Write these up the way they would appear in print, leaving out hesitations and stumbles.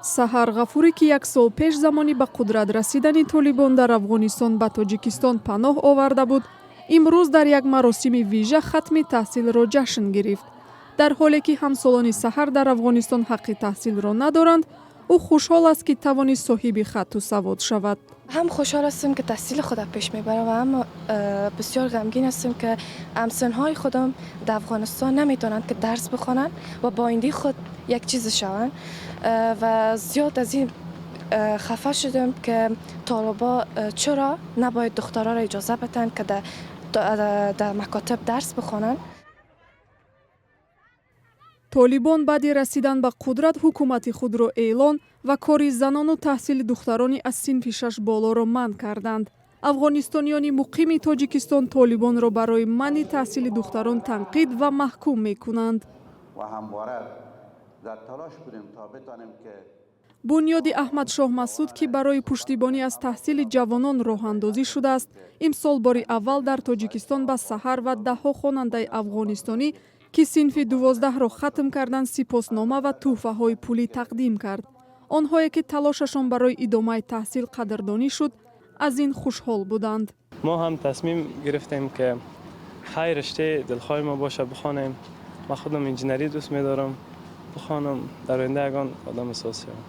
Саҳар Ғафурӣ, ки як сол пеш замони ба қудрат расидани Толибон дар Афғонистон ба Тоҷикистон паноҳ оварда буд, имрӯз дар як маросими вижа хатми таҳсилро ҷашн гирифт. Дар ҳоле ки ҳамсолони Саҳар дар Афғонистон ҳаққи таҳсилро надоранд, ӯ хушҳол аст, ки тавонист соҳиби хатту савод шавад. هم خوشحال هستم که تحصیل خودم پیش میبرم و اما بسیار غمگین هستم که همسنهای خودم در افغانستان نمیتونند که درس بخوانند و با آینده خود یک چیز شوند و زیاد از این خفه شدم که طالبا چرا نباید دخترها را اجازه بدن که در مکاتب درس بخوانند. طالبان баъди расидан ба қудрат ҳукумати худро эълон ва кори занону таҳсили духтарони аз синфи 6 болоро манъ карданд. афғонистонёни муқими Тоҷикистон Толибонро барои манъи таҳсили духтарон танқид ва маҳкум мекунанд. бунёди Аҳмадшоҳ Масуд, ки барои пуштибонӣ аз таҳсили ҷавонон роҳандозӣ шудааст, имсол бори аввал дар Тоҷикистон ба Саҳар ва даҳҳо хонандаи афғонистонӣ, ки синфи 12-ро хатм карданд, сипоснома ва тӯҳфаҳои пулӣ тақдим кард. онҳое ки талошашон барои идомаи таҳсил қадрдонӣ шуд, аз ин хушҳол буданд. мо ҳам тасмим гирифтем ки хай риштаи дилхоҳи мо боша бихонем. ман худам инженерӣ дӯст медорам, бихонам дар оянда ягон одами соз шавам.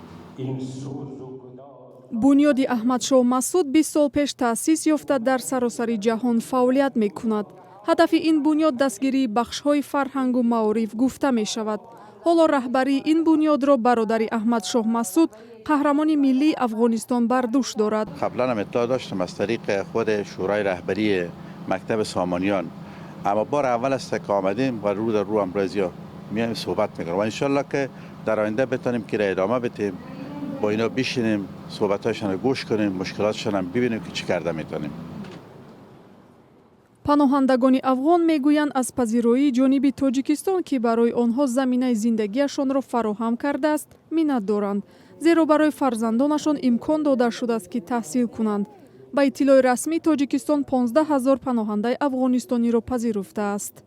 бунёди Аҳмадшоҳ Масуд 20 сол пеш таъсис ёфта дар саросари ҷаҳон фаъолият мекунад. ҳадафи ин бунёд дастгирии бахшҳои фарҳангу маориф гуфта мешавад. ҳоло раҳбарии ин бунёдро бародари Аҳмадшоҳ Масуд, қаҳрамони миллии Афғонистон бар дӯш дорад. قبلا هم اطلاع داشتم از طریق خود شورای رهبری مکتب سامانیان، اما بار اول است که آمدیم و رو در رو امروزیا میایم صحبت میکنیم و انشالله که در آینده بتونیم که ادامه بدیم، با اینا بشینیم صحبتاشون رو گوش کنیم، مشکلاتشون هم ببینیم که چی کرده میتونیم. پناهندگان افغان میگویند از پذیرایی جانب تاجیکستان که برای آنها زمینه زندگیشان را فراهم کرده است منت دارند، زیرا برای فرزندانشان امکان داده شده است که تحصیل کنند. با اطلاع رسمی تاجیکستان 15,000 پناهنده افغانستانی را پذیرفته است.